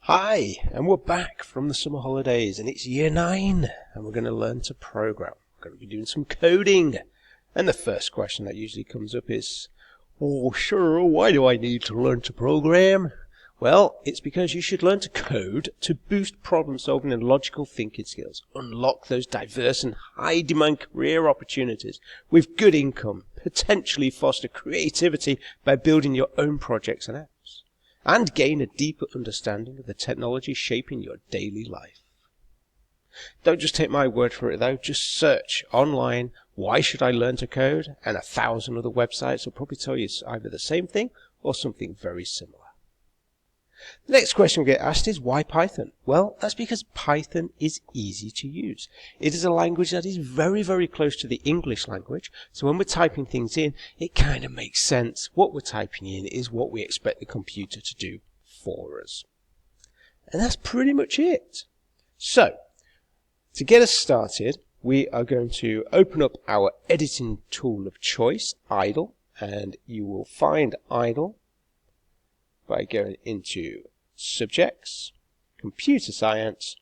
Hi, and we're back from the summer holidays, and it's year 9, and we're going to learn to program. We're going to be doing some coding. And the first question that usually comes up is, oh, sure, why do I need to learn to program? Well, it's because you should learn to code to boost problem solving and logical thinking skills, unlock those diverse and high demand career opportunities with good income, potentially foster creativity by building your own projects and apps, and gain a deeper understanding of the technology shaping your daily life. Don't just take my word for it though, just search online, why should I learn to code? And 1,000 other websites will probably tell you either the same thing or something very similar. The next question we get asked is, why Python? Well, that's because Python is easy to use. It is a language that is very, very close to the English language, so when we're typing things in, it kind of makes sense. What we're typing in is what we expect the computer to do for us. And that's pretty much it. So, to get us started, we are going to open up our editing tool of choice, Idle, and you will find Idle by going into Subjects, Computer Science,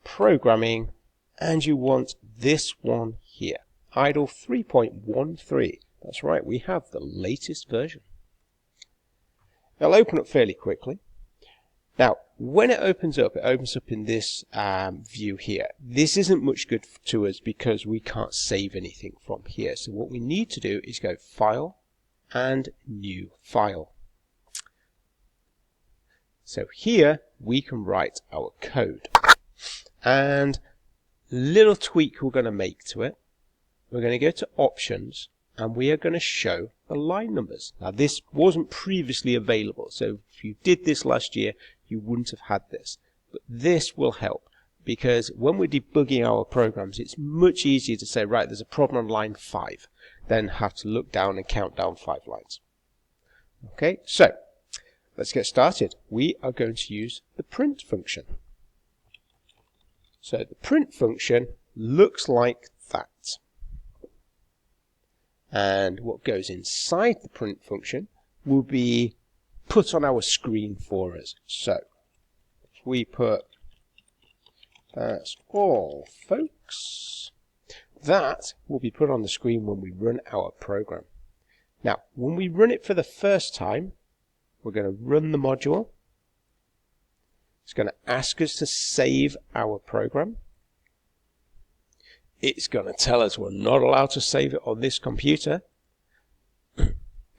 Programming, and you want this one here, Idle 3.13. That's right, we have the latest version. It'll open up fairly quickly. Now, when it opens up in this view here. This isn't much good to us because we can't save anything from here. So what we need to do is go File and New File. So here we can write our code. And little tweak we're going to make to it. We're going to go to Options and we are going to show the line numbers. Now this wasn't previously available, so if you did this last year you wouldn't have had this. But this will help because when we're debugging our programs it's much easier to say, right, there's a problem on line 5 than have to look down and count down 5 lines. Okay, so let's get started. We are going to use the print function. So the print function looks like that. And what goes inside the print function will be put on our screen for us. So if we put that's all, folks, that will be put on the screen when we run our program. Now, when we run it for the first time, we're going to run the module. It's going to ask us to save our program. It's going to tell us we're not allowed to save it on this computer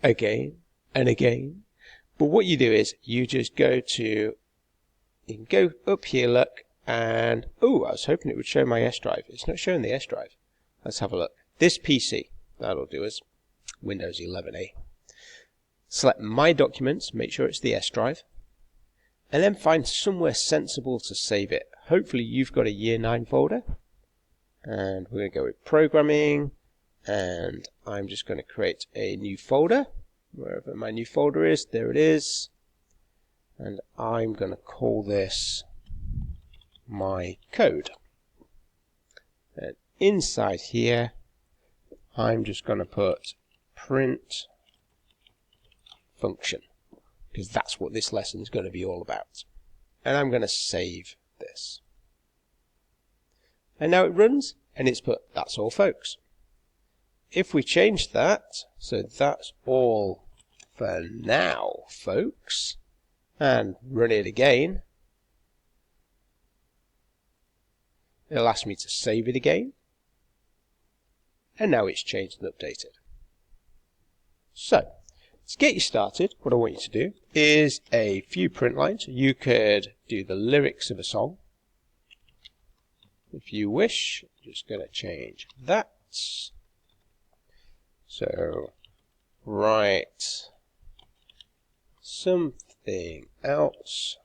again and again. But what you do is you just go to, you can go up here, look, and oh, I was hoping it would show my S drive. It's not showing the S drive. Let's have a look. This PC, that'll do us. Windows 11A. Select My Documents, make sure it's the S drive, and then find somewhere sensible to save it. Hopefully you've got a Year 9 folder, and we're going to go with Programming, and I'm just going to create a new folder, wherever my new folder is, there it is, and I'm going to call this My Code. And inside here, I'm just going to put Print Function, because that's what this lesson is going to be all about. And I'm going to save this. And now it runs, and it's put, that's all, folks. If we change that, so that's all for now, folks, and run it again, it'll ask me to save it again, and now it's changed and updated. So, to get you started, what I want you to do is a few print lines. You could do the lyrics of a song. If you wish, I'm just going to change that. So, write something else.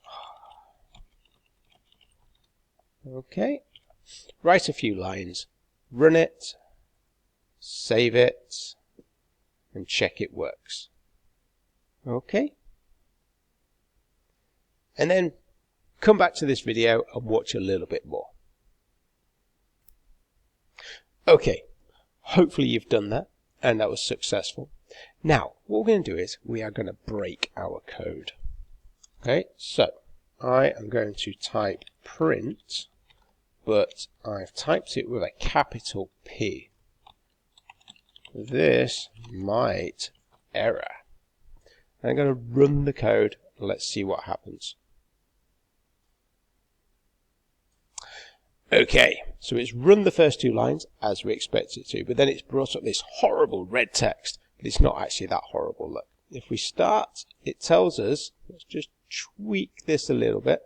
Okay. Write a few lines, run it, save it, and check it works. Okay. And then come back to this video and watch a little bit more. Okay, hopefully you've done that and that was successful. Now, what we're going to do is we are going to break our code. Okay, so I am going to type print, but I've typed it with a capital P. This might error. I'm going to run the code. Let's see what happens. Okay, so it's run the first 2 lines as we expect it to, but then it's brought up this horrible red text, but it's not actually that horrible. Look, if we start, it tells us, let's just tweak this a little bit.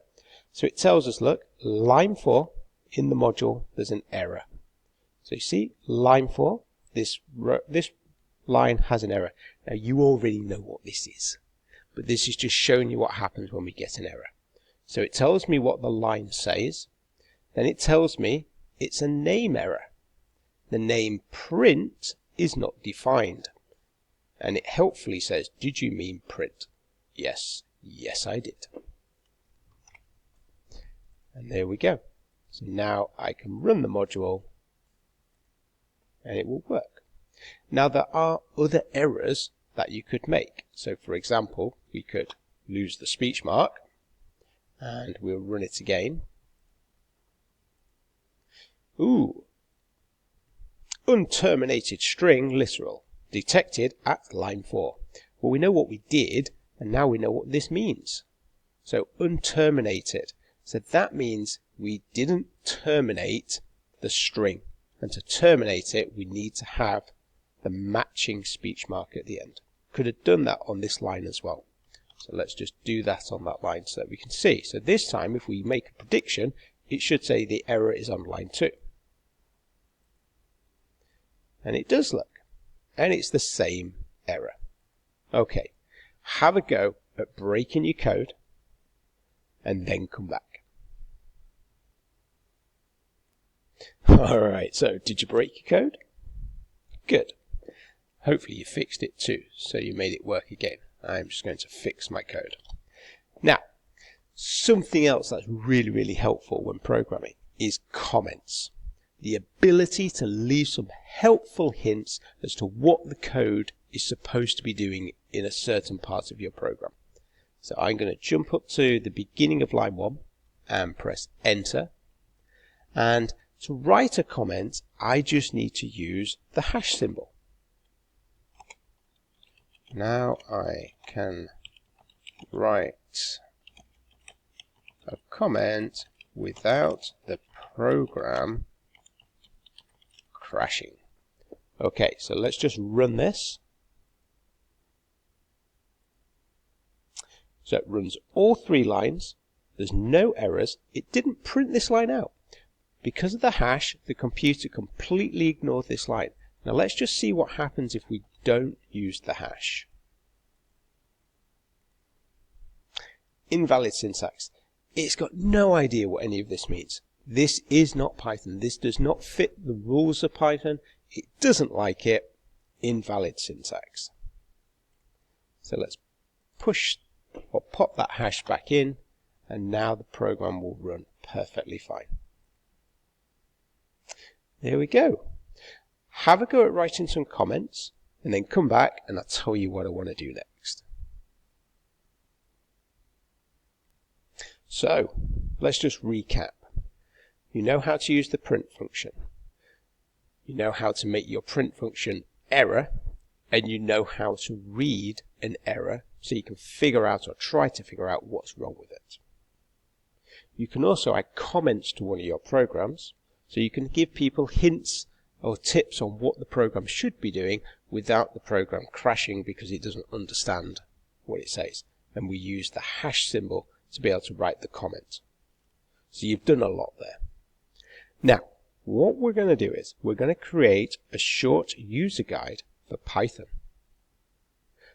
So it tells us, look, line 4 in the module, there's an error. So you see, line 4, this line has an error. Now you already know what this is, but this is just showing you what happens when we get an error. So it tells me what the line says. Then it tells me it's a name error. The name print is not defined. And it helpfully says, did you mean print? Yes, yes I did. And there we go. So now I can run the module and it will work. Now there are other errors that you could make. So for example, we could lose the speech mark and we'll run it again. Ooh, unterminated string literal detected at line 4. Well, we know what we did, and now we know what this means. So unterminated. So that means we didn't terminate the string, and to terminate it, we need to have the matching speech mark at the end. Could have done that on this line as well. So let's just do that on that line so that we can see. So this time, if we make a prediction, it should say the error is on line 2. And it does look. And it's the same error. Okay, have a go at breaking your code and then come back. Alright, so did you break your code? Good. Hopefully you fixed it too, so you made it work again. I'm just going to fix my code. Now, something else that's really helpful when programming is comments. The ability to leave some helpful hints as to what the code is supposed to be doing in a certain part of your program. So I'm going to jump up to the beginning of line 1 and press enter. And to write a comment, I just need to use the hash symbol. Now I can write a comment without the program crashing. Okay, so let's just run this. So it runs all 3 lines. There's no errors. It didn't print this line out. Because of the hash, the computer completely ignored this line. Now let's just see what happens if we don't use the hash. Invalid syntax. It's got no idea what any of this means. This is not Python. This does not fit the rules of Python. It doesn't like it. Invalid syntax. So let's push or pop that hash back in, and now the program will run perfectly fine. There we go. Have a go at writing some comments, and then come back and I'll tell you what I want to do next. So, let's just recap. You know how to use the print function. You know how to make your print function error, and you know how to read an error so you can figure out or try to figure out what's wrong with it. You can also add comments to one of your programs, so you can give people hints or tips on what the program should be doing without the program crashing because it doesn't understand what it says. And we use the hash symbol to be able to write the comment. So you've done a lot there. Now, what we're going to do is we're going to create a short user guide for Python.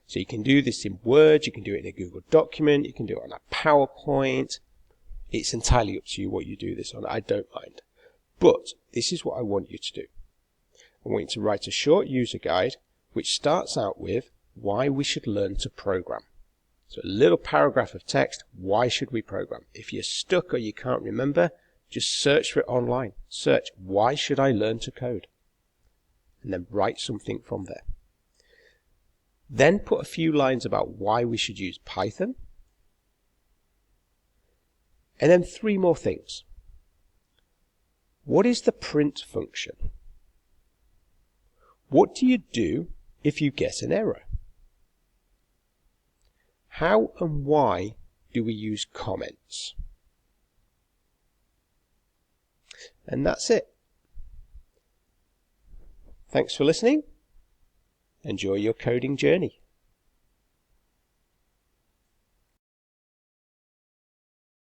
So you can do this in Word, you can do it in a Google document, you can do it on a PowerPoint. It's entirely up to you what you do this on. I don't mind. But this is what I want you to do. I want you to write a short user guide which starts out with why we should learn to program. So a little paragraph of text, why should we program? If you're stuck or you can't remember, just search for it online. Search, why should I learn to code? And then write something from there. Then put a few lines about why we should use Python. And then 3 more things. What is the print function? What do you do if you get an error? How and why do we use comments? And that's it. Thanks for listening. Enjoy your coding journey.